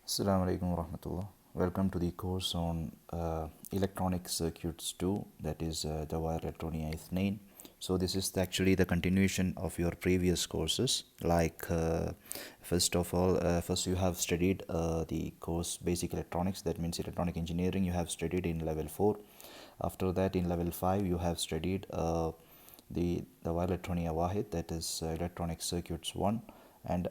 Assalamu alaikum warahmatullah. Welcome to the course on electronic circuits 2, that is the wire electronic ethane. So this is actually the continuation of your previous courses. Like first of all, first you have studied the course basic electronics, that means electronic engineering you have studied in level 4. After that in level 5 you have studied the wire electronic wahid, that is electronic circuits 1, and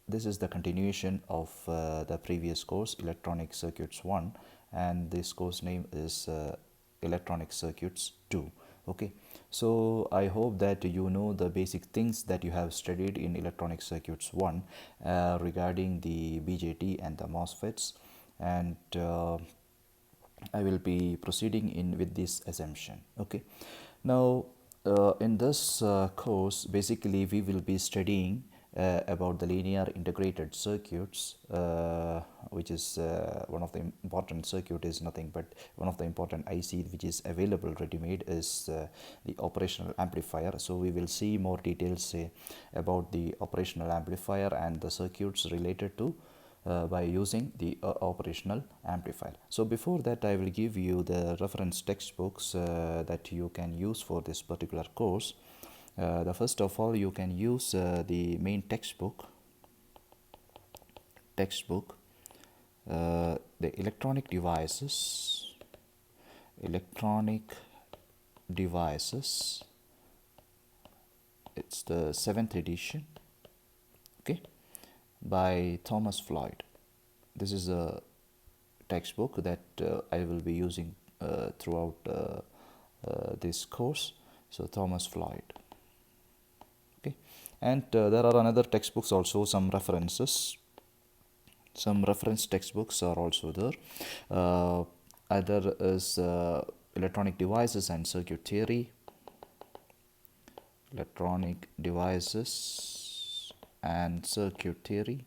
this is the continuation of the previous course electronic circuits 1, and this course name is electronic circuits 2. Okay, so I hope that you know the basic things that you have studied in electronic circuits 1 regarding the BJT and the MOSFETs, and I will be proceeding in with this assumption. Okay, now in this course basically we will be studying about the linear integrated circuits, which is one of the important circuit is nothing but one of the important IC which is available ready-made is the operational amplifier. So we will see more details about the operational amplifier and the circuits related to by using the operational amplifier. So before that I will give you the reference textbooks that you can use for this particular course. The first of all you can use the main textbook, the electronic devices, it's the 7th edition, okay, by Thomas Floyd. This is a textbook that I will be using throughout this course. So Thomas Floyd, okay, and there are another textbooks also, some reference textbooks are also there. Other is electronic devices and circuit theory, electronic devices and circuit theory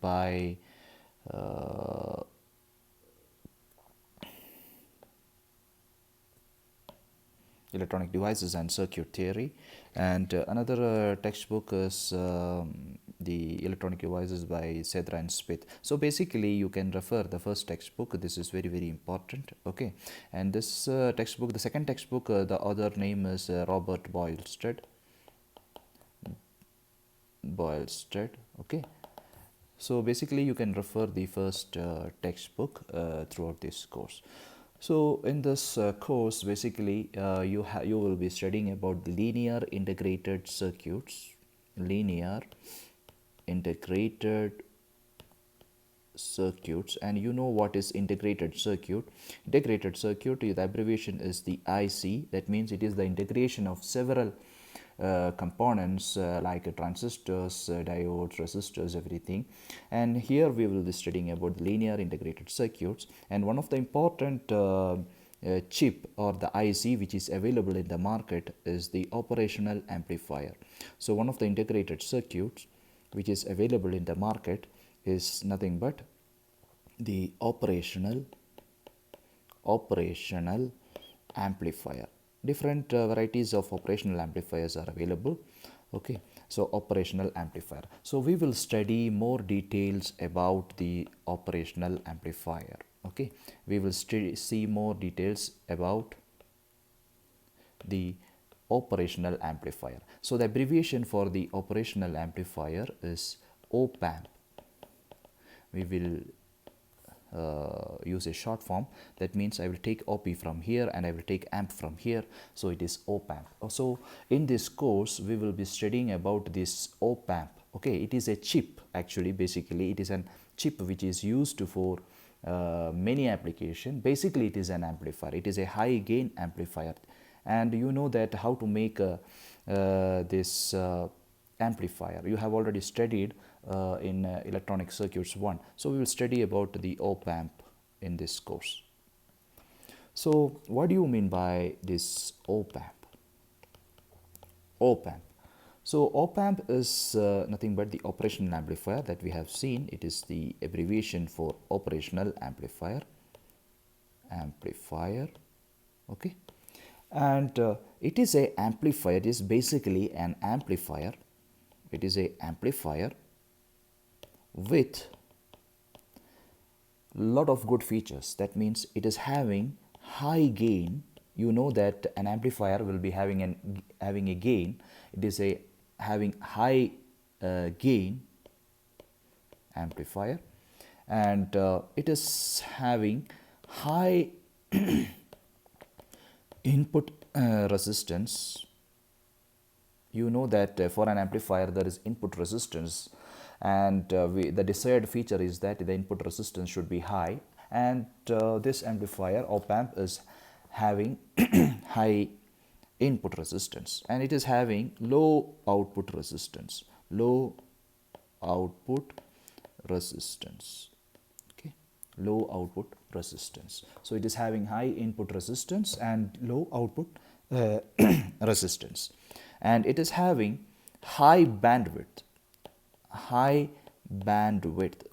by electronic devices and circuit theory, and another textbook is the electronic devices by Cedra and Smith. So basically you can refer the first textbook, this is very important, okay, and this textbook, the second textbook, the other name is Robert Boylsted, okay. So basically you can refer the first textbook throughout this course. So in this course basically you will be studying about the linear integrated circuits, and you know what is integrated circuit. Integrated circuit, the abbreviation is the IC, that means it is the integration of several components like transistors, diodes, resistors, everything. And here we will be studying about the linear integrated circuits, and one of the important chip or the IC which is available in the market is the operational amplifier. So one of the integrated circuits which is available in the market is nothing but the operational amplifier. Different varieties of operational amplifiers are available, okay. So operational amplifier, so we will study more details about the operational amplifier, okay. We will see more details about the operational amplifier. So the abbreviation for the operational amplifier is op-amp. We will use a short form, that means I will take op from here and I will take amp from here, so it is op-amp. So in this course we will be studying about this op-amp, okay. It is a chip, actually basically it is a chip which is used for many applications. Basically it is an amplifier, it is a high gain amplifier, and you know that how to make this amplifier you have already studied in electronic circuits 1. So we will study about the op-amp in this course. So what do you mean by this op-amp? So op-amp is nothing but the operational amplifier that we have seen. It is the abbreviation for operational amplifier, okay. And it is a amplifier, it is basically an amplifier, It is a amplifier with lot of good features. That means it is having high gain. You know that an amplifier will be having a gain. It is a having high gain amplifier, and it is having high input resistance. You know that for an amplifier there is input resistance, and the desired feature is that the input resistance should be high, and this amplifier op amp is having high input resistance, and it is having low output resistance. Low output resistance. Okay, low output resistance. So it is having high input resistance and low output resistance, and it is having high bandwidth. High bandwidth.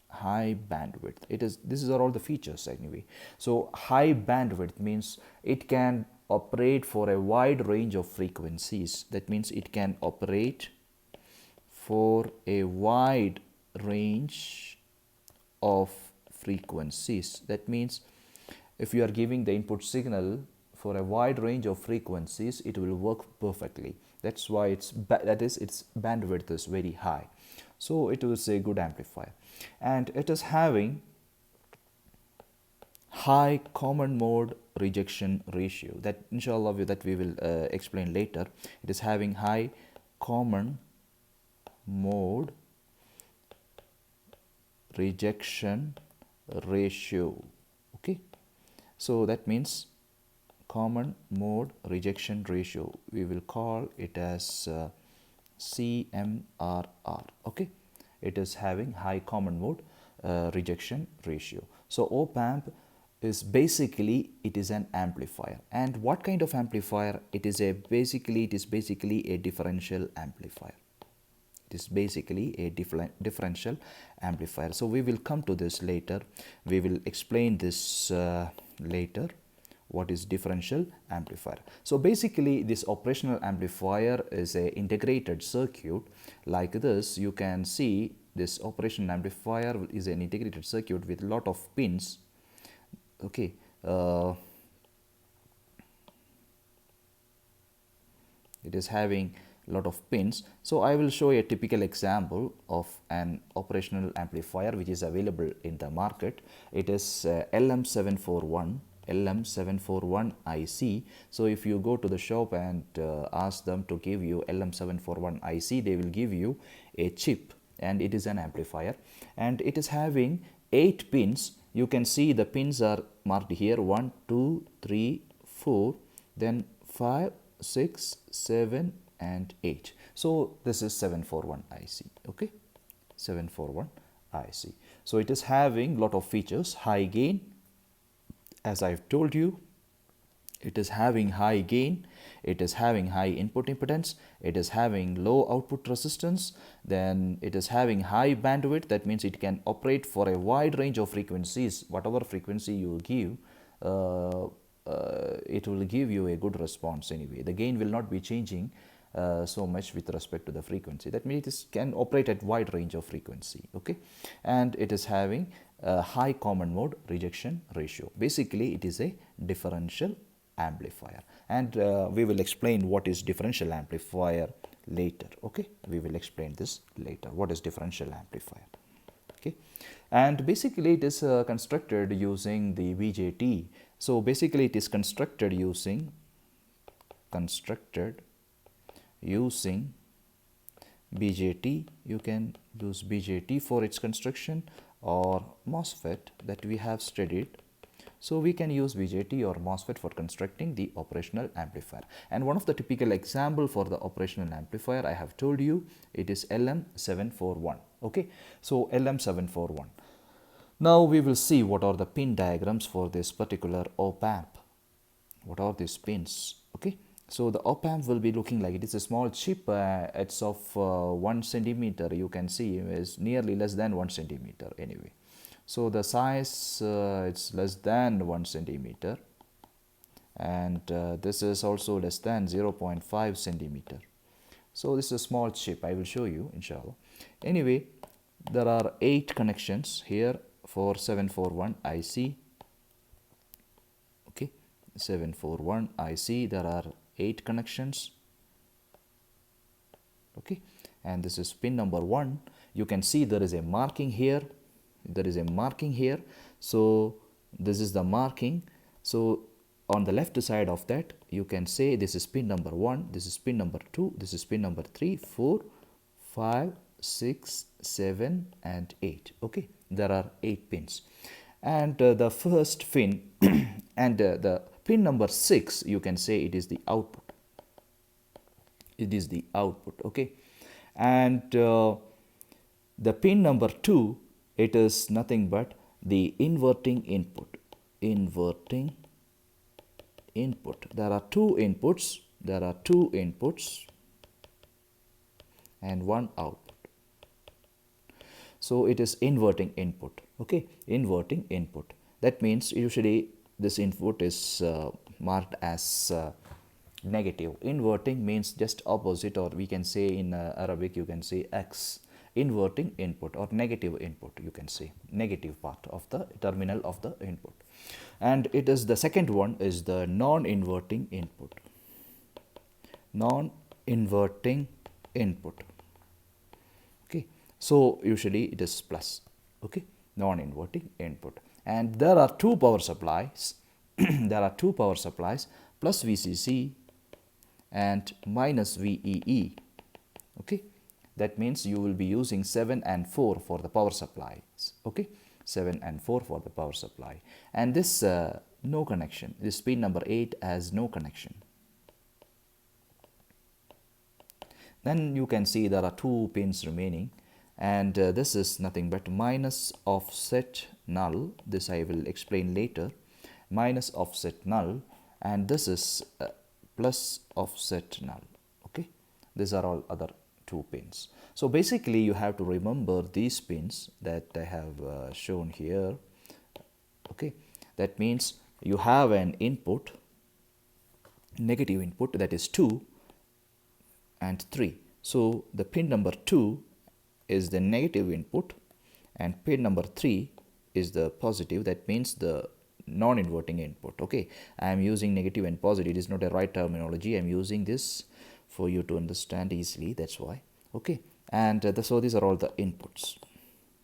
High bandwidth. These are all the features anyway. So high bandwidth means it can operate for a wide range of frequencies. That means it can operate for a wide range of frequencies. That means if you are giving the input signal for a wide range of frequencies, it will work perfectly. That's why its bandwidth is very high. So it was a good amplifier, and it is having high common mode rejection ratio. That inshallah that we will explain later. It is having high common mode rejection ratio. Okay, so that means common mode rejection ratio, we will call it as CMRR. Okay, it is having high common mode rejection ratio. So op amp is basically, it is an amplifier. And what kind of amplifier? It is basically a differential amplifier. It is basically a differential amplifier. So we will come to this later. We will explain this later. What is differential amplifier? So basically this operational amplifier is a integrated circuit like this. You can see this operational amplifier is an integrated circuit with lot of pins. Okay, it is having lot of pins. So I will show a typical example of an operational amplifier which is available in the market. It is LM741 IC. So if you go to the shop and ask them to give you LM741 IC, they will give you a chip, and it is an amplifier, and it is having 8 pins. You can see the pins are marked here: 1, 2, 3, 4, then 5, 6, 7 and 8. So this is 741 IC. Okay, 741 IC. So it is having lot of features: high gain, as I've told you. It is having high gain, it is having high input impedance, it is having low output resistance, then it is having high bandwidth. That means it can operate for a wide range of frequencies. Whatever frequency you give, it will give you a good response anyway. The gain will not be changing so much with respect to the frequency. That means it can operate at wide range of frequency. Okay, and it is having a high common mode rejection ratio. Basically it is a differential amplifier, and we will explain what is differential amplifier later. Okay, we will explain this later, what is differential amplifier. Okay, and basically it is constructed using the BJT. So basically it is constructed using BJT. You can use BJT for its construction, or MOSFET that we have studied. So we can use BJT or MOSFET for constructing the operational amplifier. And one of the typical example for the operational amplifier, I have told you, it is LM741. Okay, so LM741. Now we will see what are the pin diagrams for this particular op amp. What are these pins? Okay, so the op amp will be looking like, it is a small chip. It's of 1 centimeter. You can see is nearly less than 1 centimeter anyway. So the size, it's less than 1 centimeter, and this is also less than 0.5 centimeter. So this is a small chip, I will show you inshallah. Anyway, there are 8 connections here for 741 IC. Okay, 741 IC, there are 8 connections. Okay, and this is pin number 1. You can see there is a marking here, so this is the marking. So on the left side of that, you can say this is pin number 1, this is pin number 2, this is pin number 3, 4, 5, 6, 7 and 8. Okay, there are 8 pins, and the first pin and the pin number 6, you can say it is the output. Okay, and the pin number 2, it is nothing but the inverting input. There are two inputs and one output, so it is inverting input. Okay, inverting input, that means usually this input is marked as negative. Inverting means just opposite, or we can say in Arabic you can say X. Inverting input or negative input, you can say negative part of the terminal of the input. And it is the second one is the non-inverting input. Okay, so usually it is plus. Okay, non-inverting input. And there are two power supplies plus VCC and minus VEE. Okay, that means you will be using 7 and 4 for the power supplies. Okay, 7 and 4 for the power supply, and this no connection, this pin number 8 has no connection. Then you can see there are 2 pins remaining, and this is nothing but minus offset null. This I will explain later. Minus offset null, and this is plus offset null. Okay, these are all other 2 pins. So basically you have to remember these pins that I have shown here. Okay, that means you have an input, negative input, that is 2 and 3. So the pin number 2 is the negative input and pin number 3 is the positive, that means the non-inverting input. Okay, I am using negative and positive, it is not a right terminology, I am using this for you to understand easily, that's why. Okay, and so these are all the inputs.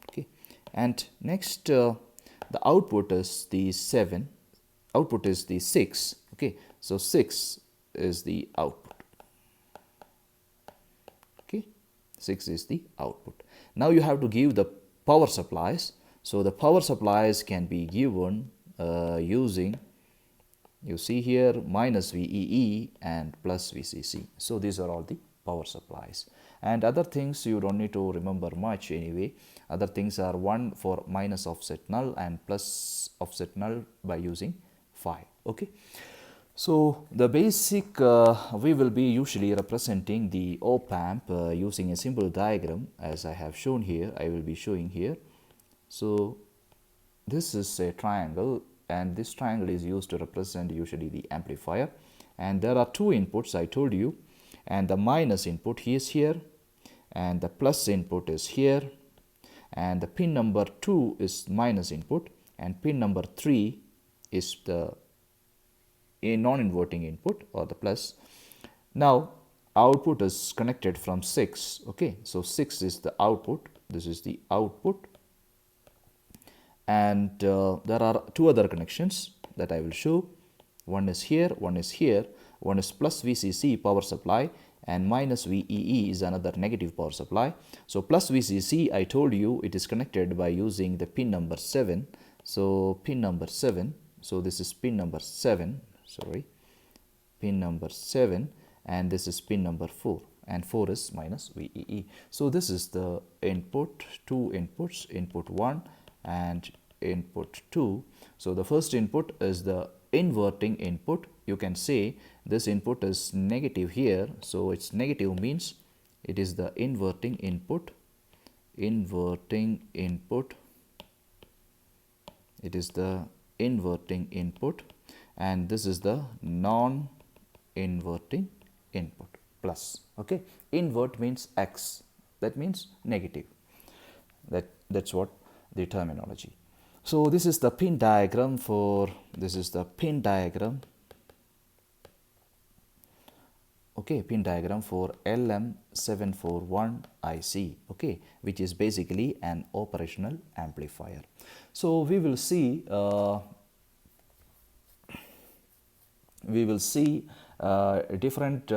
Okay, and next the output is the 7, output is the 6. Okay, so 6 is the output. Okay, 6 is the output. Now you have to give the power supplies. So the power supplies can be given using, you see here, minus VEE and plus VCC. So these are all the power supplies, and other things you don't need to remember much anyway. Other things are 1 for minus offset null and plus offset null by using 5. Okay, so the basic we will be usually representing the op-amp using a simple diagram as I have shown here. I will be showing here. So this is a triangle, and this triangle is used to represent usually the amplifier, and there are 2 inputs I told you, and the minus input is here and the plus input is here, and the pin number 2 is minus input and pin number 3 is the non-inverting input or the plus. Now output is connected from 6. Okay, so 6 is the output, this is the output, and there are 2 other connections that I will show. One is here, one is here. One is plus VCC power supply and minus VEE is another negative power supply. So plus VCC, I told you it is connected by using the pin number 7. So pin number 7, so this is pin number 7, sorry, pin number 7, and this is pin number 4, and 4 is minus VEE. So this is the input, 2 inputs, input 1 and input 2. So the first input is the inverting input. You can say this input is negative here, so it's negative means it is the inverting input, it is the inverting input, and this is the non-inverting input. plus. Okay, invert means x, that means negative. That's what the terminology. So this is the pin diagram for okay, pin diagram for LM741 IC, okay, which is basically an operational amplifier. So we will see different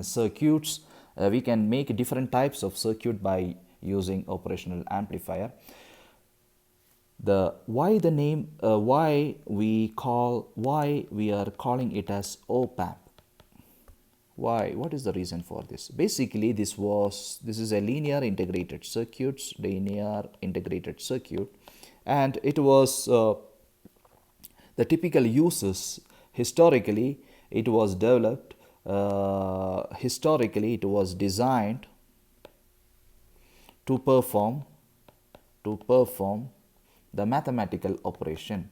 circuits. We can make different types of circuit by using operational amplifier. Why we are calling it as op-amp. Why? What is the reason for this? Basically, this is a linear integrated circuit, and it was the typical uses. Historically, it was developed. Historically, it was designed to perform the mathematical operation.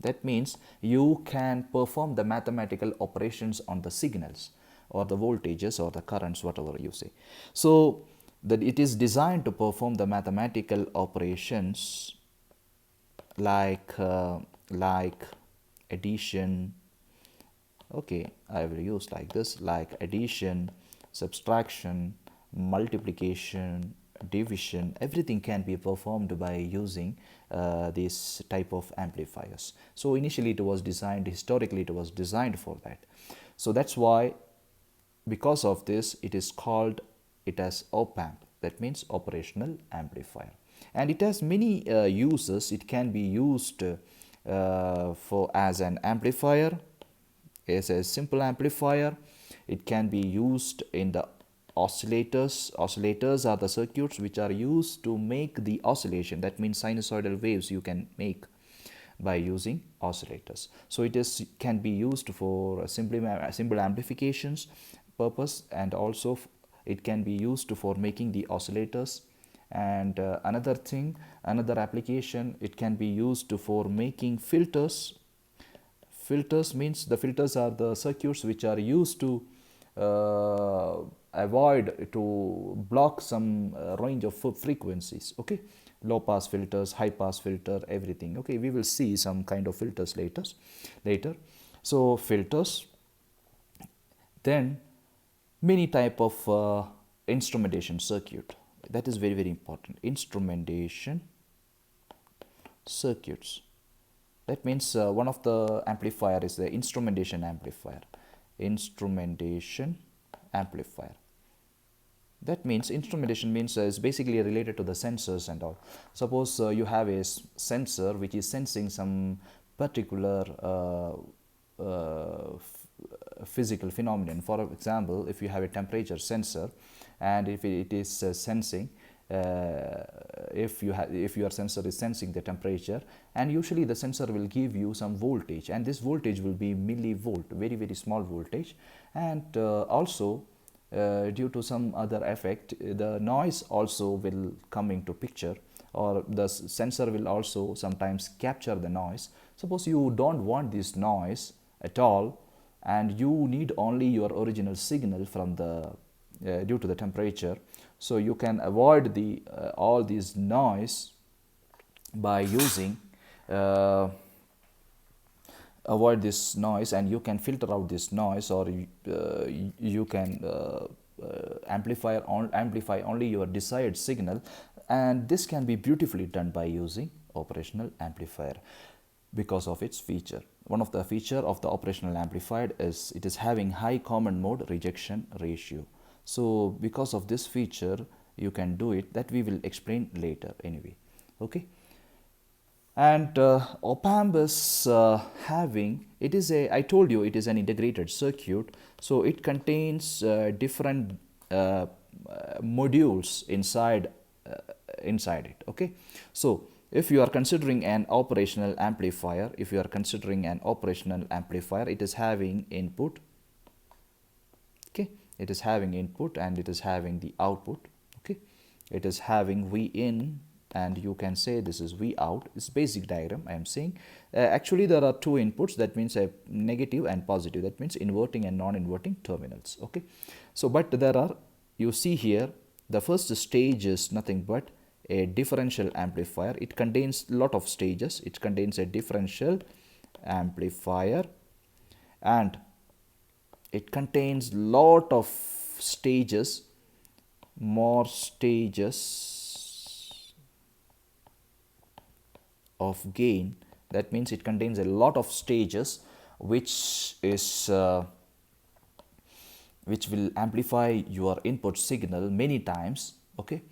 That means you can perform the mathematical operations on the signals or the voltages or the currents, whatever you say. So that it is designed to perform the mathematical operations like addition. Okay, I will use like this, like addition, subtraction, multiplication, division. Everything can be performed by using this type of amplifiers. So initially historically it was designed for that. So that's why, because of this, it is called it as op-amp. That means operational amplifier, and it has many uses. It can be used as an amplifier, as a simple amplifier. It can be used in the oscillators. Oscillators are the circuits which are used to make the oscillation. That means sinusoidal waves you can make by using oscillators. So it can be used for simple amplifications purpose, and also it can be used for making the oscillators. And another application, it can be used for making filters. Filters means the filters are the circuits which are used to block some range of frequencies. Okay, low pass filters, high pass filter, everything. Okay, we will see some kind of filters later. So filters, then many type of instrumentation circuit. That is very important. Instrumentation circuits. That means one of the amplifier is the instrumentation amplifier. That means instrumentation means is basically related to the sensors and all. Suppose you have a sensor which is sensing some particular physical phenomenon. For example, if you have a temperature sensor, and if it is sensing, if your sensor is sensing the temperature, and usually the sensor will give you some voltage, and this voltage will be millivolt, very small voltage. And also due to some other effect, the noise also will come into picture, or the sensor will also sometimes capture the noise. Suppose you don't want this noise at all, and you need only your original signal from the due to the temperature. So you can avoid the all this noise by using avoid this noise, and you can filter out this noise, or you can amplify only your desired signal. And this can be beautifully done by using operational amplifier because of its feature. One of the feature of the operational amplifier is it is having high common mode rejection ratio. So because of this feature you can do it, that we will explain later anyway. Okay, and op-amp is having, it is a, I told you it is an integrated circuit, so it contains different modules inside it. Okay, so if you are considering an operational amplifier, it is having input. Okay, it is having input and it is having the output. Okay, it is having V in and you can say this is V out. It's basic diagram I am saying. Actually there are two inputs, that means a negative and positive, that means inverting and non-inverting terminals. Okay, so but there are, you see here, the first stage is nothing but a differential amplifier. It contains lot of stages. It contains a differential amplifier and it contains lot of stages, more stages of gain. That means it contains a lot of stages which will amplify your input signal many times. Okay,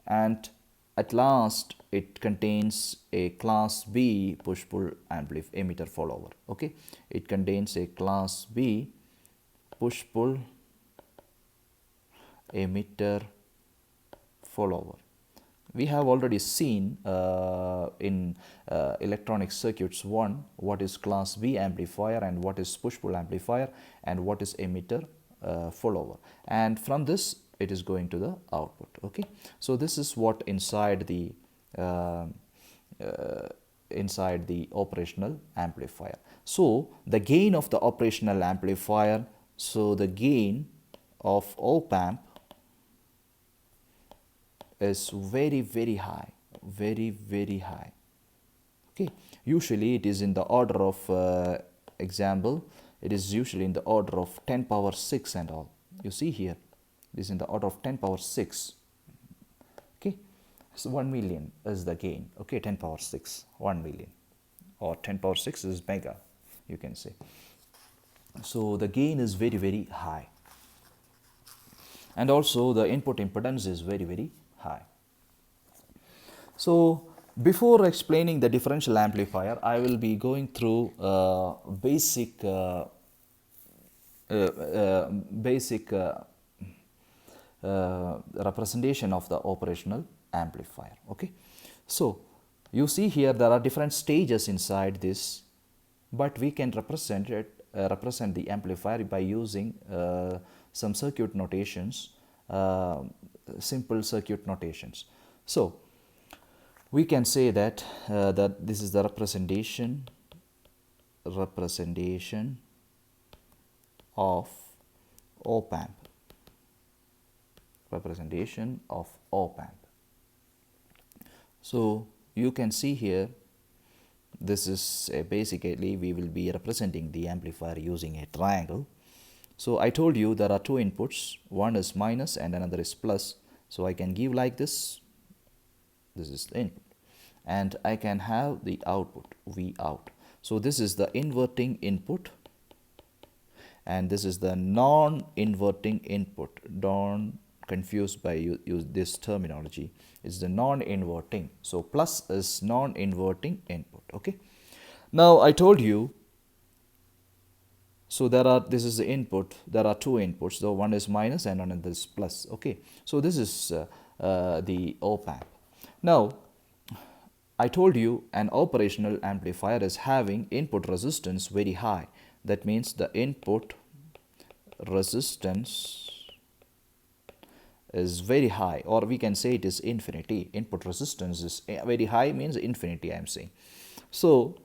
and at last it contains a class B push-pull emitter follower. Okay, it contains a class B push-pull emitter follower. We have already seen in electronic circuits 1 what is class B amplifier and what is push-pull amplifier and what is emitter follower, and from this it is going to the output. Okay, so this is what inside the operational amplifier. So the gain of the operational amplifier, so the gain of op-amp is very high, very high. Okay, usually it is in the order of example, it is usually in the order of 10 power 6 and all. You see here, it is in the order of 10 power 6. Okay, so 1 million is the gain. Okay, 10 power 6, 1 million, or 10 power 6 is mega, you can say. So the gain is very high, and also the input impedance is very high. So before explaining the differential amplifier, I will be going through basic representation of the operational amplifier. Okay, so you see here there are different stages inside this, but we can represent the amplifier by using some circuit notations, simple circuit notations. So we can say that that this is the representation of op-amp. Representation of op-amp. So you can see here, this is basically we will be representing the amplifier using a triangle. So I told you there are two inputs, one is minus and another is plus. So I can give like this. This is the input, and I can have the output V out. So this is the inverting input, and this is the non-inverting input. Don't confuse by use this terminology. It's the non-inverting. So plus is non-inverting input. Okay. Now I told you. So this is the input. There are two inputs. So one is minus and another is plus. Okay. So this is the op-amp. Now, I told you an operational amplifier is having input resistance very high. That means the input resistance is very high, or we can say it is infinity. Input resistance is very high means infinity, I am saying. So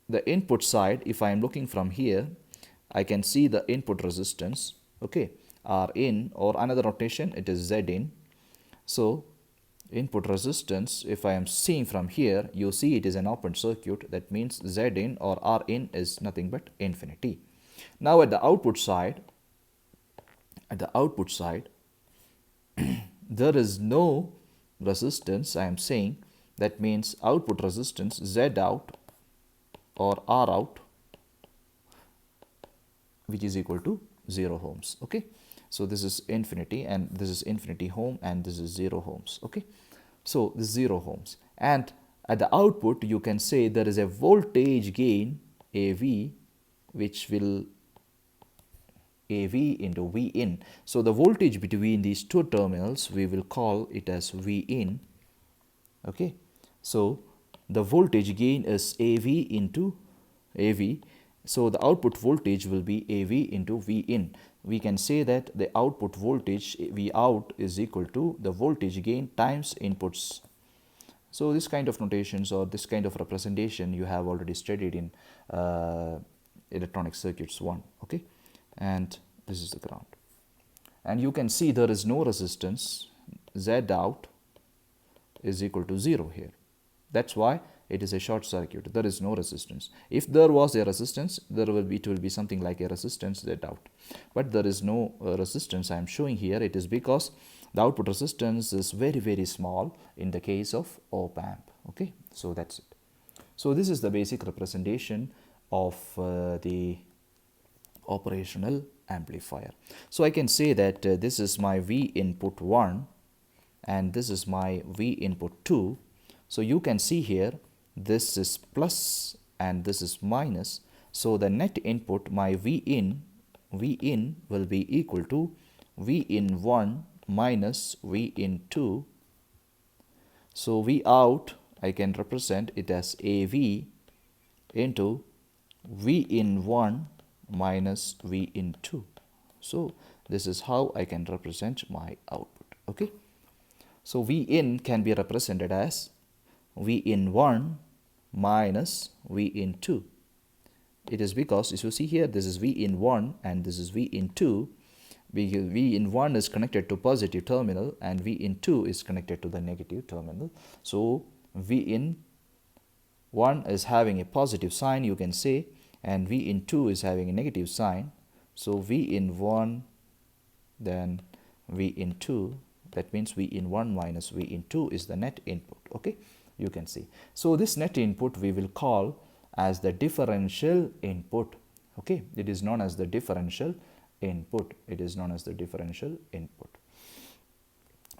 the input side, if I am looking from here, I can see the input resistance, okay, R in, or another notation, it is Z in. So input resistance, if I am seeing from here, you see it is an open circuit. That means Z in or R in is nothing but infinity. Now at the output side, there is no resistance, I am saying. That means output resistance Z out or R out, which is equal to 0 ohms. Okay, so this is infinity and this is infinity ohm and this is 0 ohms. Okay, so this is 0 ohms, and at the output you can say there is a voltage gain AV, which will AV into V in. So the voltage between these two terminals, we will call it as V in. Okay, so the voltage gain is AV into AV. So the output voltage will be AV into V in. We can say that the output voltage V out is equal to the voltage gain times inputs So this kind of notations or this kind of representation you have already studied in electronic circuits 1, okay, and this is the ground. And you can see there is no resistance. Z out is equal to 0 here. That's why it is a short circuit. There is no resistance. If there was a resistance, it will be something like a resistance Z out. But there is no resistance I am showing here. It is because the output resistance is very, very small in the case of op amp. Okay, so that's it. So this is the basic representation of the operational amplifier. So I can say that this is my V input 1 and this is my V input 2. So you can see here this is plus and this is minus. So the net input, my V in will be equal to V in 1 minus V in 2. So V out, I can represent it as AV into V in 1 minus V in 2. So this is how I can represent my output. Okay. So V in can be represented as V in 1 minus V in 2. It is because, as you see here, this is V in 1 and this is V in 2. Because V in 1 is connected to positive terminal and V in 2 is connected to the negative terminal. So V in 1 is having a positive sign, you can say, and V in 2 is having a negative sign. So V in 1, then V in 2, that means V in 1 minus V in 2 is the net input. Okay, you can see. So this net input we will call as the differential input. Okay, it is known as the differential input. It is known as the differential input.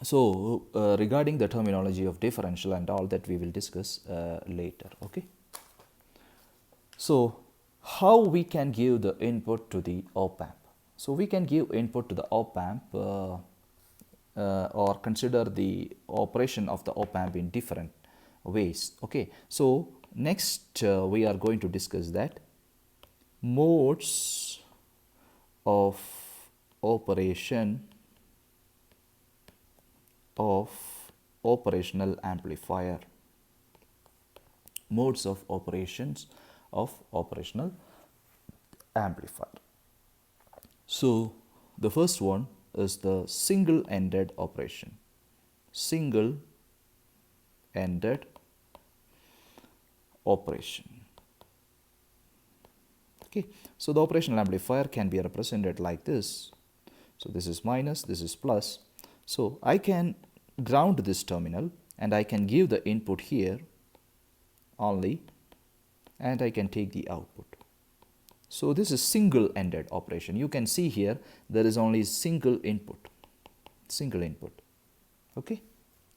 So regarding the terminology of differential and all that we will discuss later. Okay. So how we can give the input to the op amp? So we can give input to the op amp or consider the operation of the op amp in different ways. Okay. So next we are going to discuss that modes of operation of operational amplifier. Modes of operations of operational amplifier. So the first one is the single-ended operation. Single-ended operation. Okay, so the operational amplifier can be represented like this. So this is minus, this is plus. So I can ground this terminal and I can give the input here only and I can take the output. So this is single-ended operation. You can see here there is only single input. Okay,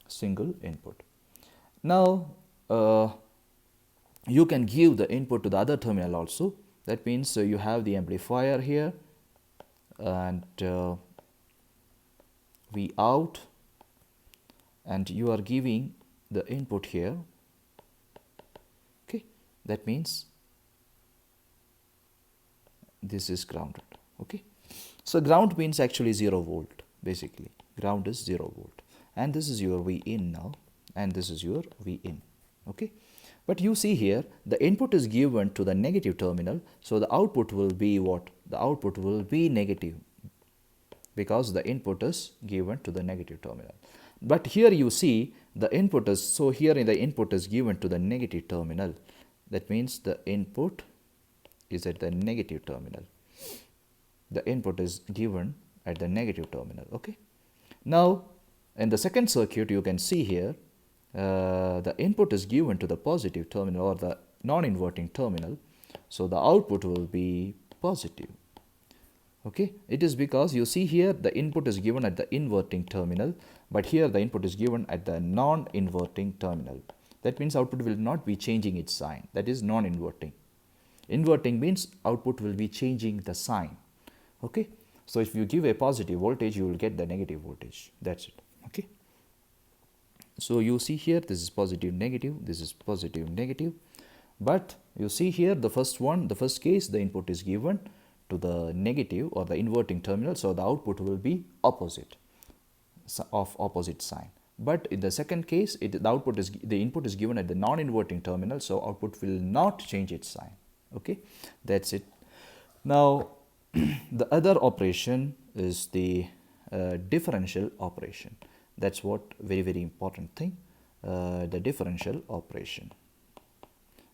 single input. Now you can give the input to the other terminal also. That means you have the amplifier here and V out, and you are giving the input here. Okay, that means this is grounded. Okay, so ground means actually 0 volt. Basically ground is 0 volt, and this is your V in now, and this is your V in. Okay, but you see here the input is given to the negative terminal, so the output will be what? The output will be negative because the input is given to the negative terminal. But here you see the input is, so here the input is given to the negative terminal. That means the input is at the negative terminal. The input is given at the negative terminal. Okay. Now in the second circuit you can see here the input is given to the positive terminal or the non-inverting terminal. So the output will be positive. Okay, it is because you see here the input is given at the inverting terminal, but here the input is given at the non-inverting terminal. That means output will not be changing its sign. That is non-inverting. Inverting means output will be changing the sign. Okay, so if you give a positive voltage, you will get the negative voltage. That's it. Okay, so you see here this is positive negative, this is positive negative, but you see here the first case the input is given to the negative or the inverting terminal, so the output will be opposite, of opposite sign. But in the second case, the input is given at the non-inverting terminal, so output will not change its sign. Okay, that's it. Now, the other operation is the differential operation. That's what very important thing, the differential operation.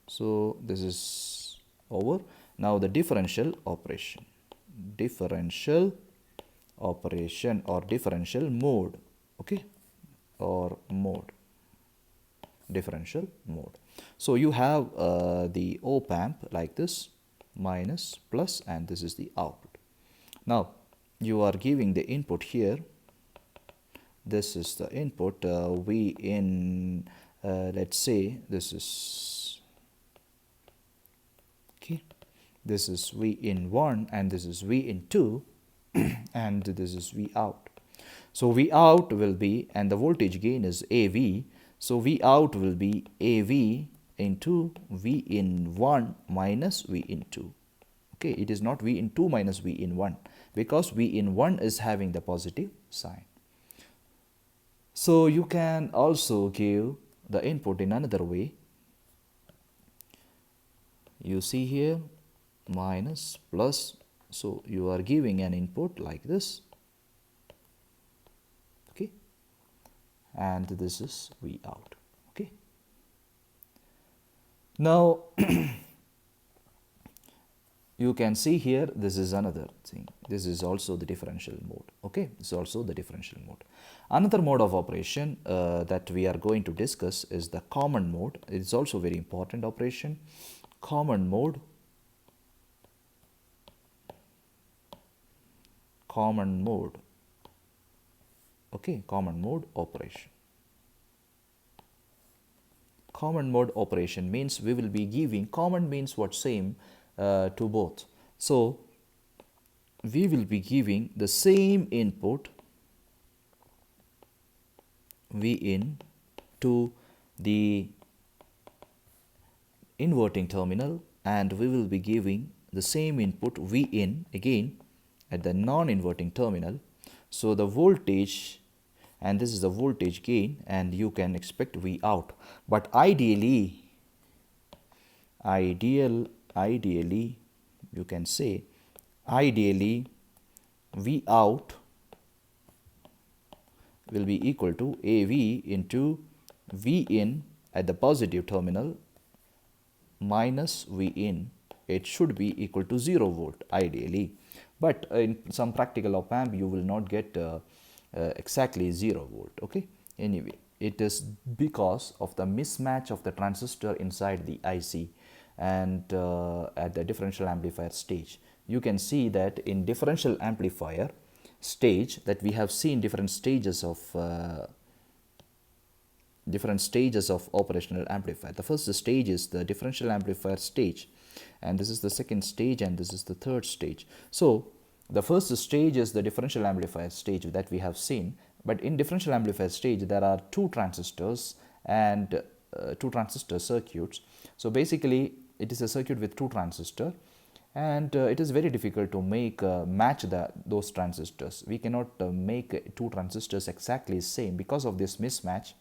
So this is over. Now the differential operation or differential mode, okay, or mode, differential mode. So you have the op amp like this, minus, plus, and this is the output. Now you are giving the input here. This is the input, V in, let's say this is, okay, this is V in 1 and this is V in 2 and this is V out. So V out will be, and the voltage gain is AV, so V out will be AV into V in 1 minus V in 2. Okay, it is not V in 2 minus V in 1, because V in 1 is having the positive sign. So you can also give the input in another way. You see here, minus, plus, so you are giving an input like this, okay, and this is V out, okay. Now you can see here, this is another thing, this is also the differential mode, okay, this is also the differential mode. Another mode of operation that we are going to discuss is the common mode. It is also very important operation. Common mode, okay, common mode operation. Common mode operation means we will be giving, common means what, same to both. So we will be giving the same input V in to the inverting terminal, and we will be giving the same input V in again at the non-inverting terminal. So the voltage, and this is the voltage gain, and you can expect V out. But ideally you can say, ideally V out will be equal to AV into V in at the positive terminal minus V in. It should be equal to 0 volt ideally, but in some practical op amp you will not get exactly 0 volt, okay. Anyway, it is because of the mismatch of the transistor inside the IC and at the differential amplifier stage. You can see that in differential amplifier stage that we have seen different stages of operational amplifier. The first stage is the differential amplifier stage, and this is the second stage, and this is the third stage. So the first stage is the differential amplifier stage that we have seen, but in differential amplifier stage there are two transistors and two transistor circuits. So basically it is a circuit with two transistors, and it is very difficult to make match those transistors. We cannot make two transistors exactly same. Because of this mismatch,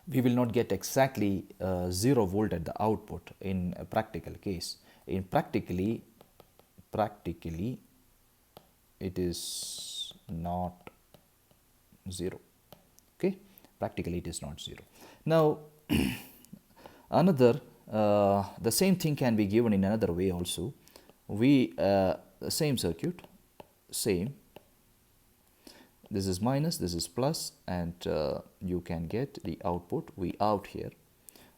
we will not get exactly 0 volt at the output in a practical case. In practically it is not 0, okay. Practically it is not 0. Now another the same thing can be given in another way also. The same circuit, same, this is minus, this is plus, and you can get the output V out here.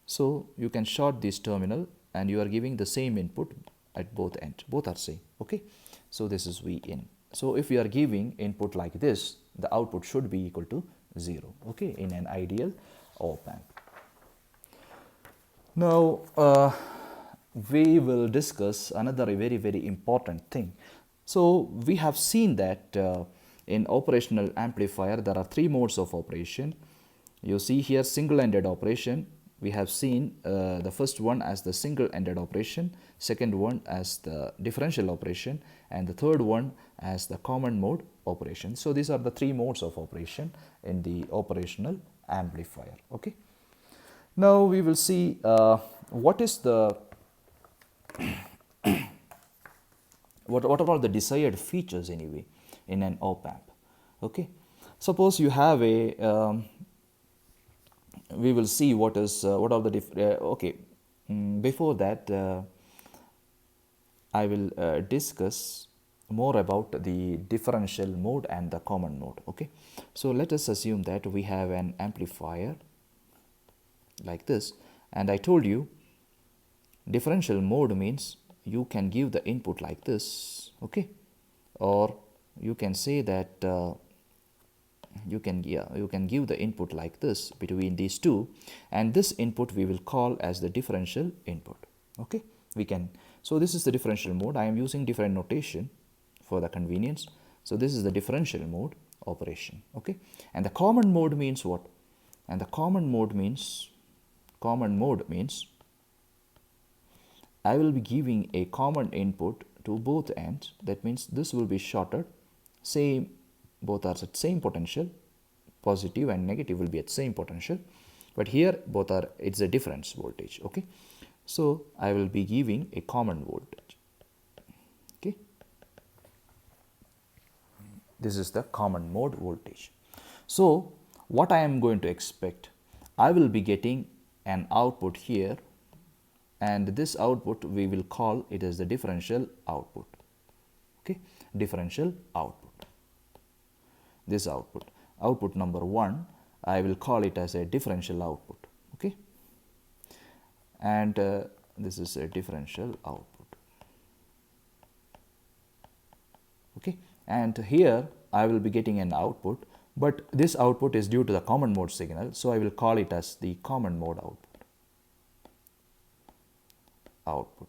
So you can short this terminal and you are giving the same input at both ends, both are same, okay. So this is V in. So if we are giving input like this, the output should be equal to 0, okay, in an ideal op amp. Now we will discuss another very important thing. So we have seen that in operational amplifier there are three modes of operation. You see here single-ended operation. We have seen the first one as the single-ended operation, second one as the differential operation, and the third one as the common mode operation. So these are the three modes of operation in the operational amplifier. Okay. Now we will see what is the what are all the desired features anyway in an op-amp. Okay, suppose you have a we will see what are the before that I will discuss more about the differential mode and the common mode. Okay, so let us assume that we have an amplifier like this, and I told you differential mode means you can give the input like this, okay, or you can say that you can give the input like this between these two, and this input we will call as the differential input. Okay, we can, so this is the differential mode. I am using different notation for the convenience. So this is the differential mode operation. Okay, and the common mode means what? And the common mode means I will be giving a common input to both ends. That means this will be shorted, same, both are at same potential, positive and negative will be at same potential, but here both are, it's a difference voltage. Okay, so I will be giving a common voltage. Okay, this is the common mode voltage. So what I am going to expect, I will be getting an output here, and this output we will call it as the differential output. Okay, differential output. This output number 1, I will call it as a differential output. Okay, and this is a differential output. Okay, and here I will be getting an output, but this output is due to the common mode signal, so I will call it as the common mode output.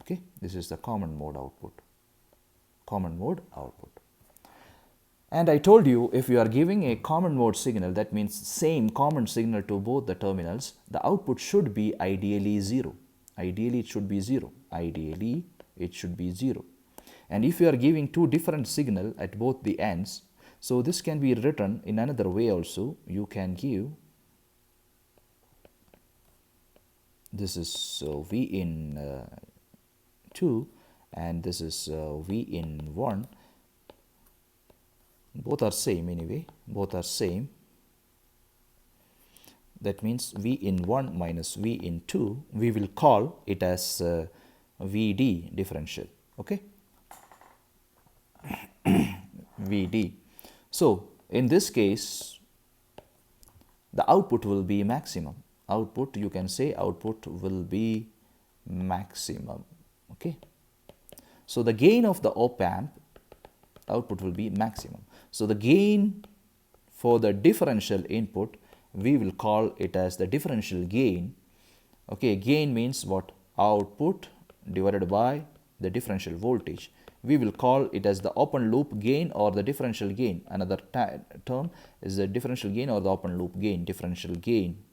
Okay, this is the common mode output. And I told you, if you are giving a common mode signal, that means same common signal to both the terminals, the output should be ideally 0. Ideally it should be 0. And if you are giving two different signal at both the ends, so this can be written in another way also. You can give, this is V in 2 and this is V in 1. Both are same anyway, both are same. That means V in 1 minus V in 2, we will call it as VD differential. Okay, VD. So in this case, the output will be maximum. Output, you can say output will be maximum. Okay, so the gain of the op-amp output will be maximum. So the gain for the differential input, we will call it as the differential gain. Okay, gain means what? Output divided by the differential voltage. We will call it as the open loop gain or the differential gain. Another term is the differential gain or the open loop gain, differential gain.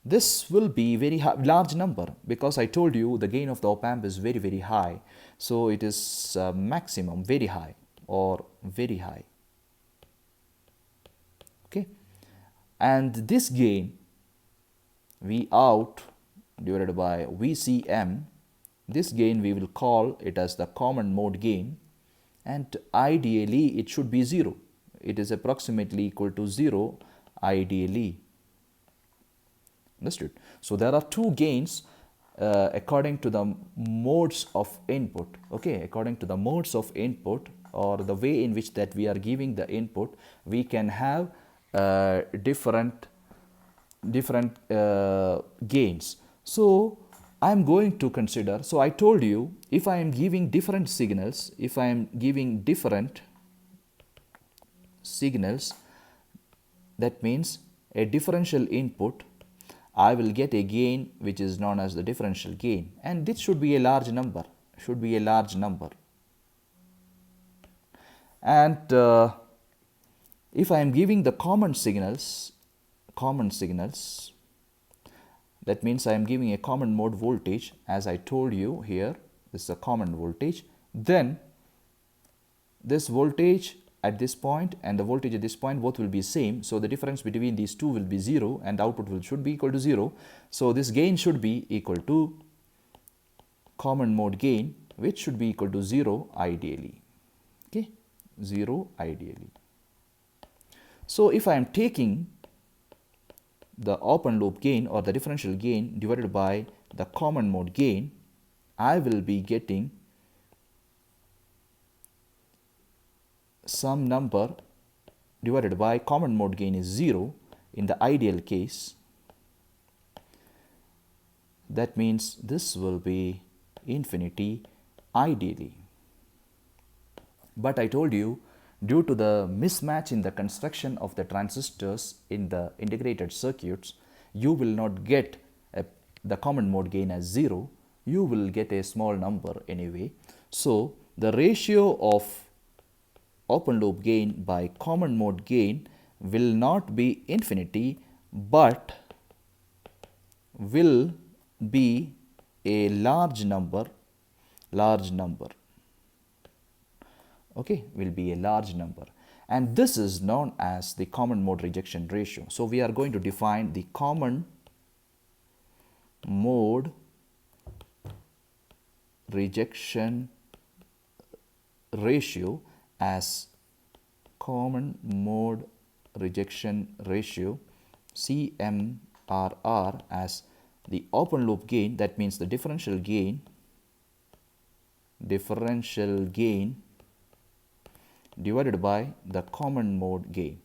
This will be very large number, because I told you the gain of the op-amp is very, very high. So it is maximum, very high or very high. Okay, and this gain, V out divided by VCM, this gain we will call it as the common mode gain, and ideally it should be 0. It is approximately equal to 0 ideally. Understood? So there are two gains according to the modes of input. Okay, according to the modes of input or the way in which that we are giving the input, we can have different gains. So I am going to consider, so I told you, if I am giving different signals, that means a differential input, I will get a gain which is known as the differential gain, and this should be a large number, and if I am giving the common signals, that means I am giving a common mode voltage, as I told you here, this is a common voltage, then this voltage at this point and the voltage at this point both will be same, so the difference between these two will be 0 and the output should be equal to 0. So this gain should be equal to common mode gain, which should be equal to 0 ideally. Okay, 0 ideally. So if I am taking the open loop gain or the differential gain divided by the common mode gain, I will be getting some number divided by common mode gain is 0 in the ideal case. That means this will be infinity ideally. But I told you, due to the mismatch in the construction of the transistors in the integrated circuits, you will not get the common mode gain as 0. You will get a small number anyway. So the ratio of open loop gain by common mode gain will not be infinity, but will be a large number. Okay, will be a large number, and this is known as the common mode rejection ratio. So we are going to define the common mode rejection ratio as common mode rejection ratio, CMRR, as the open loop gain, that means the differential gain divided by the common mode gain.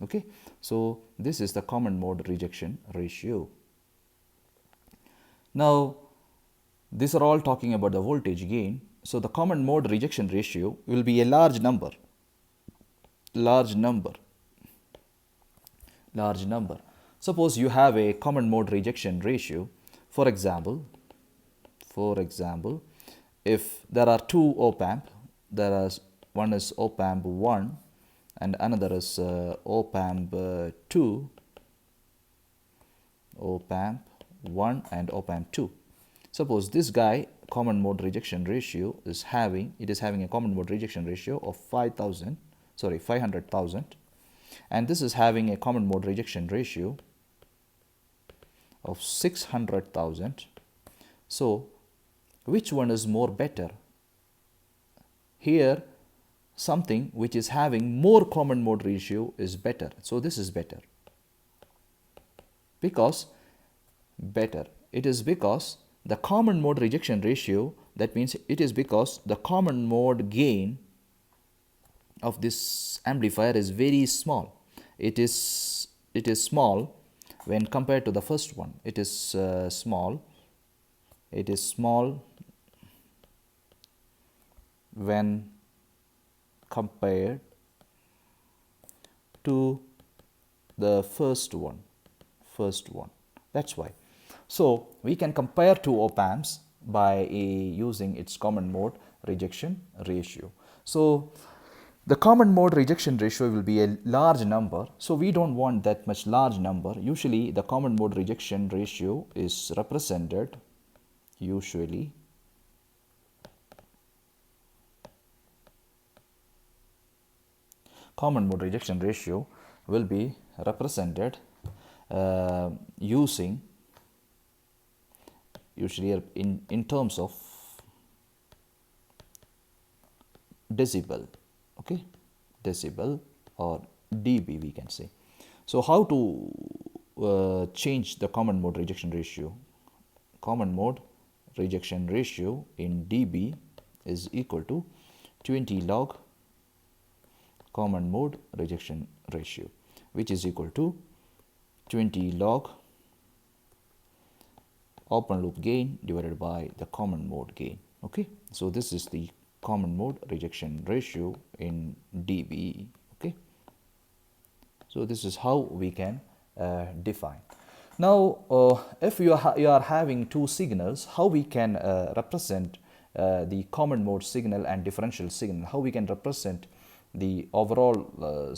Okay, so this is the common mode rejection ratio. Now these are all talking about the voltage gain. So the common mode rejection ratio will be a large number. Suppose you have a common mode rejection ratio. For example, if there are two op-amp, one is op-amp 1 and another is op-amp 2, op-amp 1 and op-amp 2. Suppose this guy common mode rejection ratio is having a common mode rejection ratio of 500,000, and this is having a common mode rejection ratio of 600,000. So which one is more better? Here something which is having more common mode ratio is better. So this is better. Because the common mode rejection ratio, that means it is because the common mode gain of this amplifier is very small. It is small when compared to the first one. It is small when compared to the first one. That's why. So we can compare two op-amps by using its common mode rejection ratio. So the common mode rejection ratio will be a large number. So we don't want that much large number. Usually the common mode rejection ratio is represented common mode rejection ratio will be represented using usually in terms of decibel. Okay, decibel or dB we can say. So how to change the common mode rejection ratio? Common mode rejection ratio in dB is equal to 20 log common mode rejection ratio, which is equal to 20 log open loop gain divided by the common mode gain. Okay, so this is the common mode rejection ratio in dB. Okay, so this is how we can define. Now if you are having two signals, how we can represent the common mode signal and differential signal, how we can represent the overall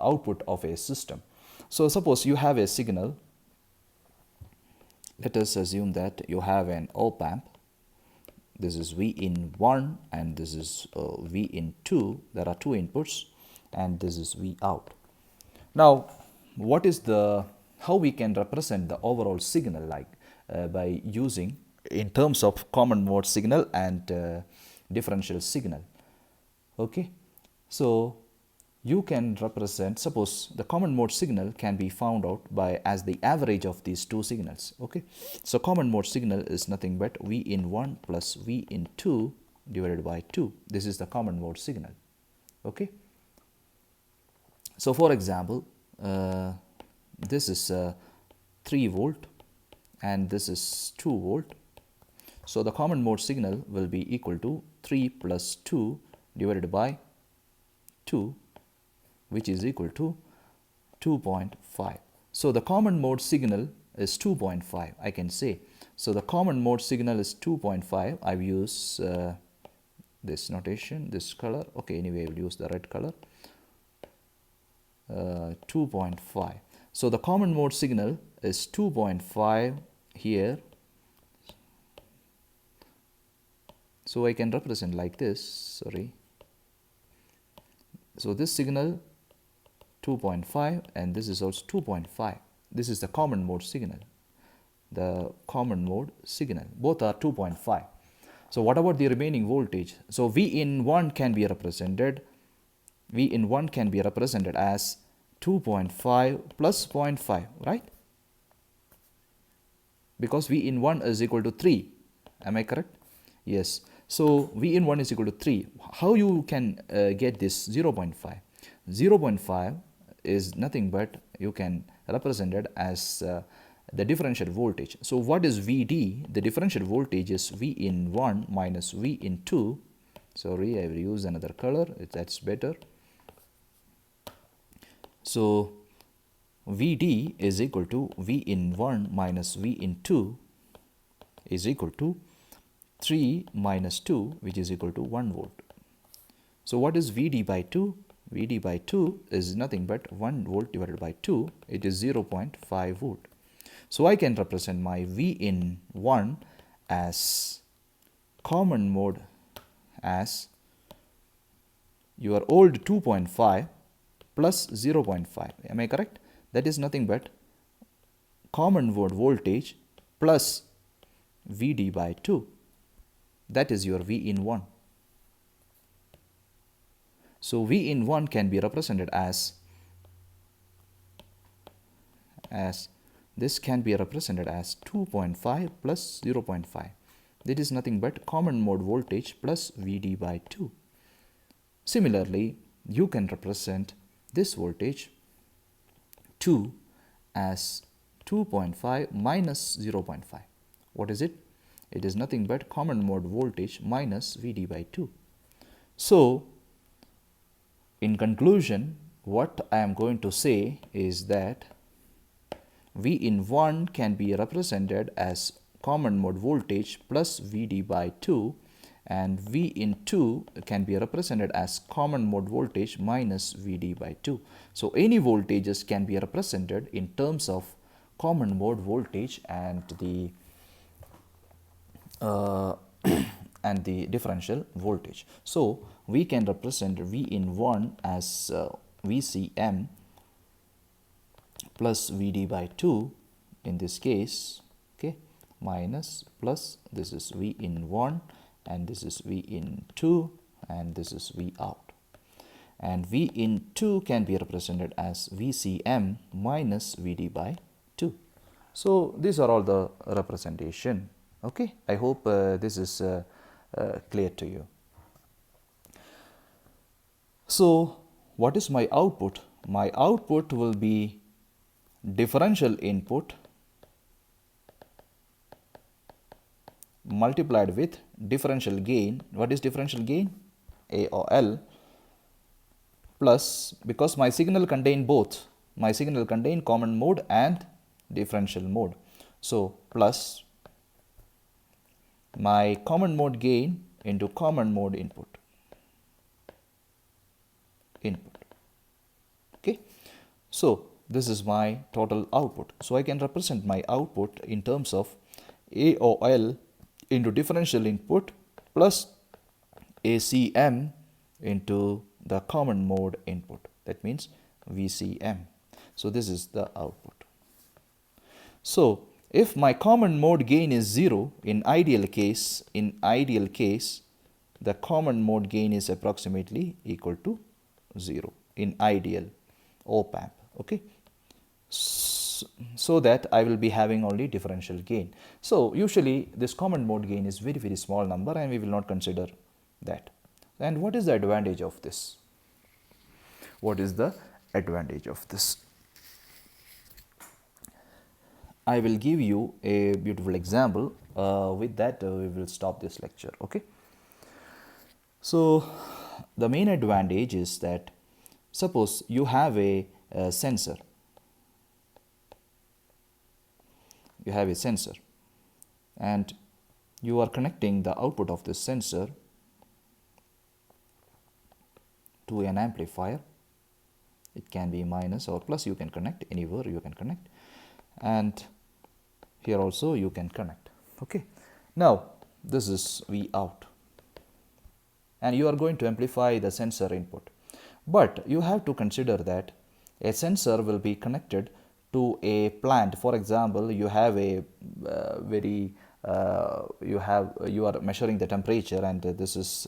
output of a system. So suppose you have a signal. Let us assume that you have an op-amp. This is V in 1 and this is V in 2. There are two inputs and this is V out. Now, what is the, how we can represent the overall signal, like by using in terms of common mode signal and differential signal. Okay, so you can represent, suppose the common mode signal can be found out by as the average of these two signals. Okay, so common mode signal is nothing but V in 1 plus V in 2 divided by 2. This is the common mode signal. Okay, so for example, this is 3 volt and this is 2 volt. So the common mode signal will be equal to 3 plus 2 divided by 2, which is equal to 2.5. So the common mode signal is 2.5, I can say. So the common mode signal is 2.5. I've used this notation, this color. Okay, anyway, I will use the red color. 2.5. So the common mode signal is 2.5 here. So I can represent like this, sorry. So this signal 2.5 and this is also 2.5. This is the common mode signal. The common mode signal. Both are 2.5. So what about the remaining voltage? So V in 1 can be represented. V in 1 can be represented as 2.5 plus 0.5, right? Because V in 1 is equal to 3. Am I correct? Yes. So V in 1 is equal to 3. How you can get this 0.5? 0.5 is nothing but you can represent it as the differential voltage. So what is VD? The differential voltage is V in 1 minus V in 2. Sorry, I will use another color. That's better. So VD is equal to V in 1 minus V in 2 is equal to 3 minus 2, which is equal to 1 volt. So what is VD by 2? VD by 2 is nothing but 1 volt divided by 2. It is 0.5 volt. So I can represent my V in 1 as common mode as your old 2.5 plus 0.5. Am I correct? That is nothing but common mode voltage plus VD by 2. That is your V in 1. So V in 1 can be represented as this can be represented as 2.5 plus 0.5. That is nothing but common mode voltage plus VD by 2. Similarly, you can represent this voltage 2 as 2.5 minus 0.5. What is it? It is nothing but common mode voltage minus VD by 2. So, in conclusion, what I am going to say is that V in 1 can be represented as common mode voltage plus VD by 2, and V in 2 can be represented as common mode voltage minus VD by 2. So, any voltages can be represented in terms of common mode voltage and the and the differential voltage. So we can represent V in 1 as VCM plus VD by 2 in this case, okay, minus plus this is V in 1 and this is V in 2 and this is V out. And V in 2 can be represented as VCM minus VD by 2. So these are all the representation. Okay, I hope this is clear to you. So what is my output? My output will be differential input multiplied with differential gain. What is differential gain? A or L plus, because my signal contain both. My signal contain common mode and differential mode. So plus my common mode gain into common mode input. Okay. So this is my total output. So I can represent my output in terms of A or L into differential input plus ACM into the common mode input. That means VCM. So this is the output. So if my common mode gain is 0, in ideal case, the common mode gain is approximately equal to 0 in ideal op-amp. Okay. So that I will be having only differential gain. So usually this common mode gain is very, very small number, and we will not consider that. And what is the advantage of this? What is the advantage of this? I will give you a beautiful example. With that, we will stop this lecture. Okay. So the main advantage is that suppose you have a sensor. You have a sensor, and you are connecting the output of this sensor to an amplifier. It can be minus or plus, you can connect anywhere, you can connect, and here also you can connect. Okay. Now this is V out, and you are going to amplify the sensor input, but you have to consider that a sensor will be connected to a plant. For example, you have a you are measuring the temperature, and this is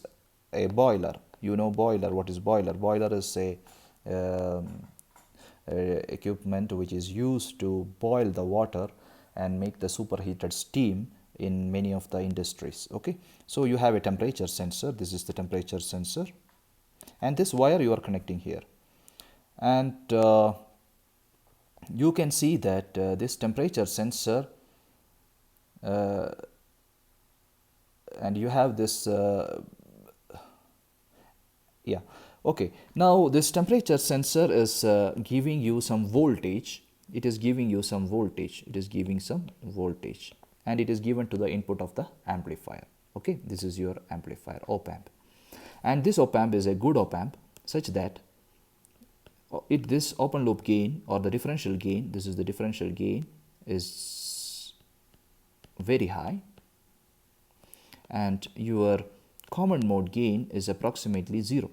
a boiler. You know boiler. What is boiler? Boiler is a equipment which is used to boil the water and make the superheated steam in many of the industries. Okay. So you have a temperature sensor. This is the temperature sensor, and this wire you are connecting here, and you can see that this temperature sensor and you have this okay. Now this temperature sensor is giving you some voltage. It is giving you some voltage. It is giving some voltage, and it is given to the input of the amplifier. Okay. This is your amplifier, op-amp, and this op-amp is a good op-amp such that this open loop gain or the differential gain, this is the differential gain, is very high, and your common mode gain is approximately 0.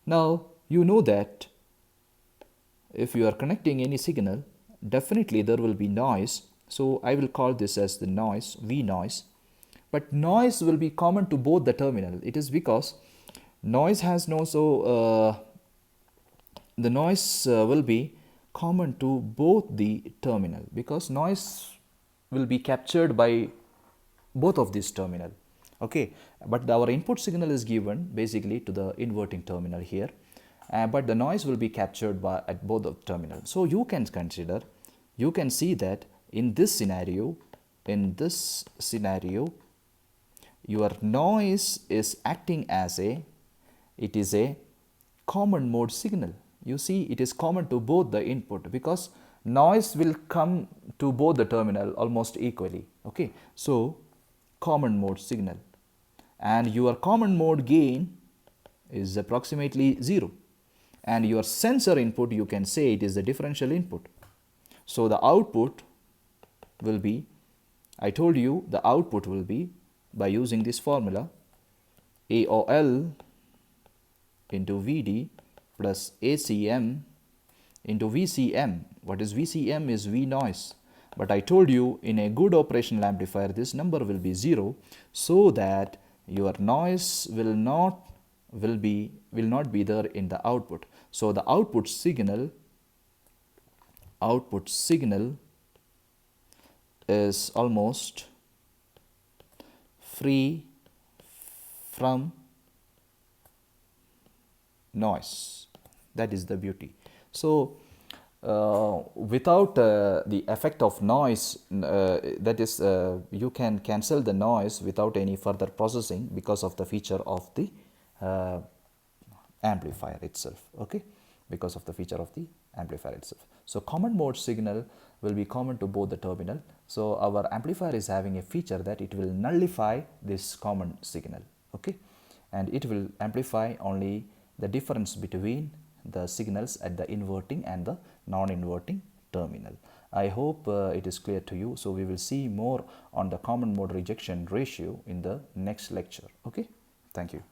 Now you know that if you are connecting any signal, definitely there will be noise. So I will call this as the noise, V noise, but noise will be common to both the terminal. It is because noise has the noise will be common to both the terminal, because noise will be captured by both of these terminal. Okay. But our input signal is given basically to the inverting terminal here, but the noise will be captured at both of terminals. So you can consider, you can see that in this scenario, your noise is acting as it is a common mode signal. You see, it is common to both the input, because noise will come to both the terminal almost equally. Okay. So common mode signal, and your common mode gain is approximately 0, and your sensor input, you can say it is the differential input. So the output will be, I told you the output will be, by using this formula, AOL into VD plus ACM into VCM. What is VCM? Is V noise. But I told you in a good operational amplifier this number will be 0, so that your noise will not be there in the output. So the output signal is almost free from noise. That is the beauty. So without the effect of noise, that is you can cancel the noise without any further processing, because of the feature of the amplifier itself. Okay, because of the feature of the amplifier itself. So common mode signal will be common to both the terminal. So our amplifier is having a feature that it will nullify this common signal. Okay, and it will amplify only the difference between the signals at the inverting and the non-inverting terminal. I hope it is clear to you. So we will see more on the common mode rejection ratio in the next lecture. Okay, thank you.